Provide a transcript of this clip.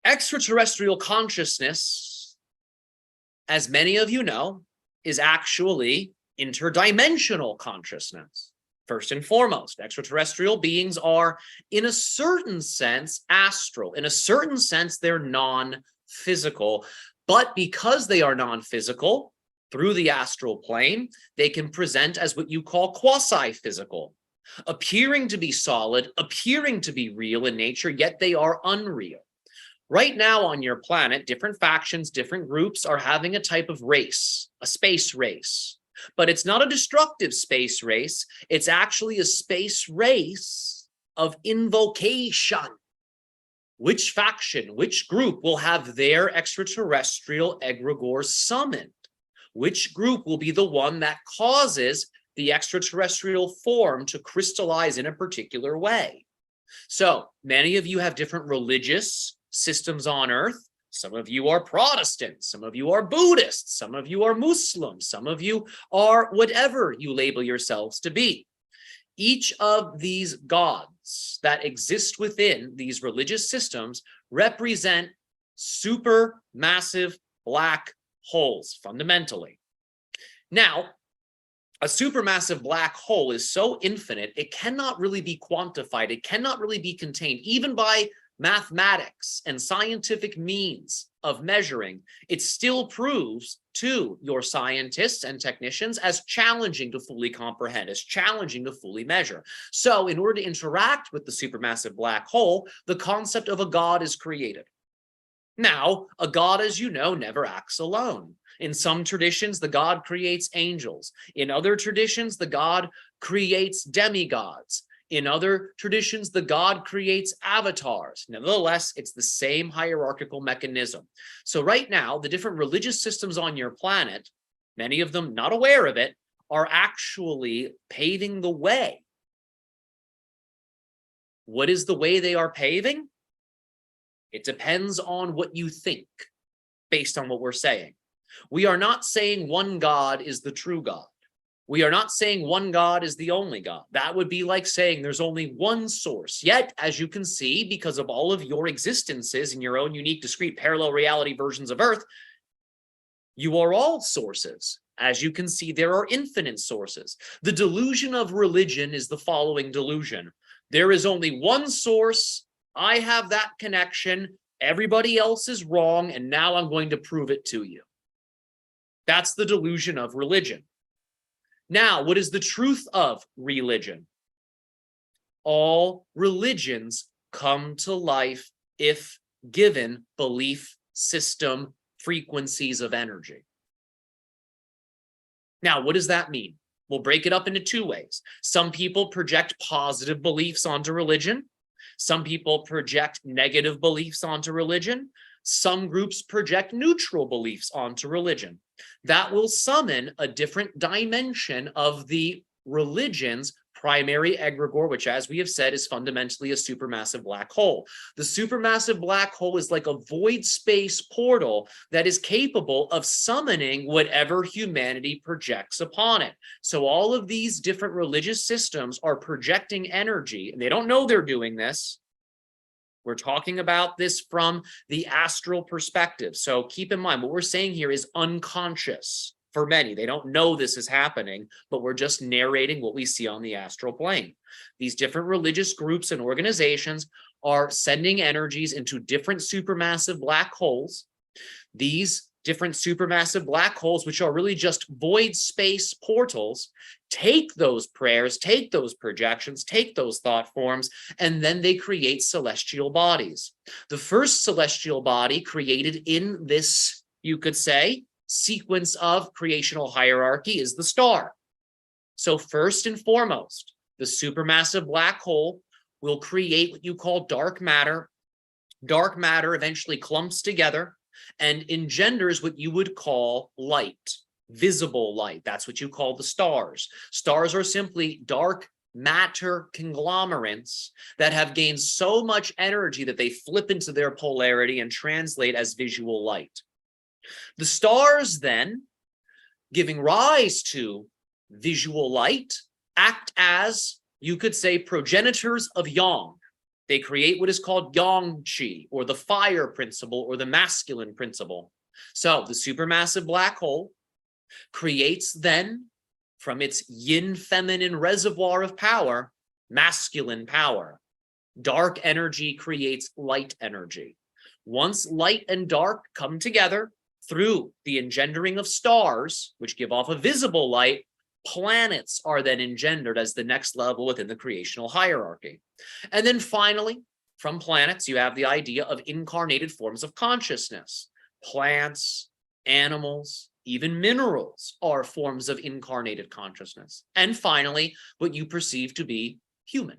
Extraterrestrial consciousness, as many of you know, is actually interdimensional consciousness. First and foremost, extraterrestrial beings are, in a certain sense, astral. In a certain sense, they're non-physical. But because they are non-physical, through the astral plane, they can present as what you call quasi-physical, appearing to be solid, appearing to be real in nature, yet they are unreal. Right now on your planet, different factions, different groups are having a type of race, a space race. But it's not a destructive space race. It's actually a space race of invocation. Which faction, which group will have their extraterrestrial egregores summoned? Which group will be the one that causes the extraterrestrial form to crystallize in a particular way? So many of you have different religious systems on Earth. Some of you are Protestants, some of you are Buddhists, some of you are Muslims, some of you are whatever you label yourselves to be. Each of these gods that exist within these religious systems represent supermassive black holes, fundamentally. Now, a supermassive black hole is so infinite, it cannot really be quantified. It cannot really be contained, even by mathematics and scientific means of measuring. It still proves to your scientists and technicians as challenging to fully comprehend, as challenging to fully measure. So in order to interact with the supermassive black hole, the concept of a god is created. Now, a god, as you know, never acts alone. In some traditions, the god creates angels. In other traditions, the god creates demigods. In other traditions, the god creates avatars. Nevertheless, it's the same hierarchical mechanism. So right now, the different religious systems on your planet, many of them not aware of it, are actually paving the way. What is the way they are paving? It depends on what you think, based on what we're saying. We are not saying one God is the true God. We are not saying one God is the only God. That would be like saying there's only one source. Yet, as you can see, because of all of your existences in your own unique, discrete, parallel reality versions of Earth, you are all sources. As you can see, there are infinite sources. The delusion of religion is the following delusion. There is only one source. I have that connection. Everybody else is wrong, and now I'm going to prove it to you. That's the delusion of religion. Now, what is the truth of religion? All religions come to life if given belief system frequencies of energy. Now, what does that mean? We'll break it up into two ways. Some people project positive beliefs onto religion. Some people project negative beliefs onto religion. Some groups project neutral beliefs onto religion. That will summon a different dimension of the religion's primary egregore, which, as we have said, is fundamentally a supermassive black hole. The supermassive black hole is like a void space portal that is capable of summoning whatever humanity projects upon it. So all of these different religious systems are projecting energy, and they don't know they're doing this. We're talking about this from the astral perspective. So keep in mind, what we're saying here is unconscious for many. They don't know this is happening, but we're just narrating what we see on the astral plane. These different religious groups and organizations are sending energies into different supermassive black holes. These different supermassive black holes, which are really just void space portals, take those prayers, take those projections, take those thought forms, and then they create celestial bodies. The first celestial body created in this, you could say, sequence of creational hierarchy is the star. So first and foremost, the supermassive black hole will create what you call dark matter. Dark matter eventually clumps together and engenders what you would call light, visible light. That's what you call the stars. Stars are simply dark matter conglomerates that have gained so much energy that they flip into their polarity and translate as visual light. The stars then, giving rise to visual light, act as, you could say, progenitors of yang. They create what is called yang qi, or the fire principle, or the masculine principle. So the supermassive black hole creates then, from its yin feminine reservoir of power, masculine power. Dark energy creates light energy. Once light and dark come together through the engendering of stars, which give off a visible light, planets are then engendered as the next level within the creational hierarchy. And then finally, from planets, you have the idea of incarnated forms of consciousness. Plants, animals, even minerals are forms of incarnated consciousness. And finally, what you perceive to be human.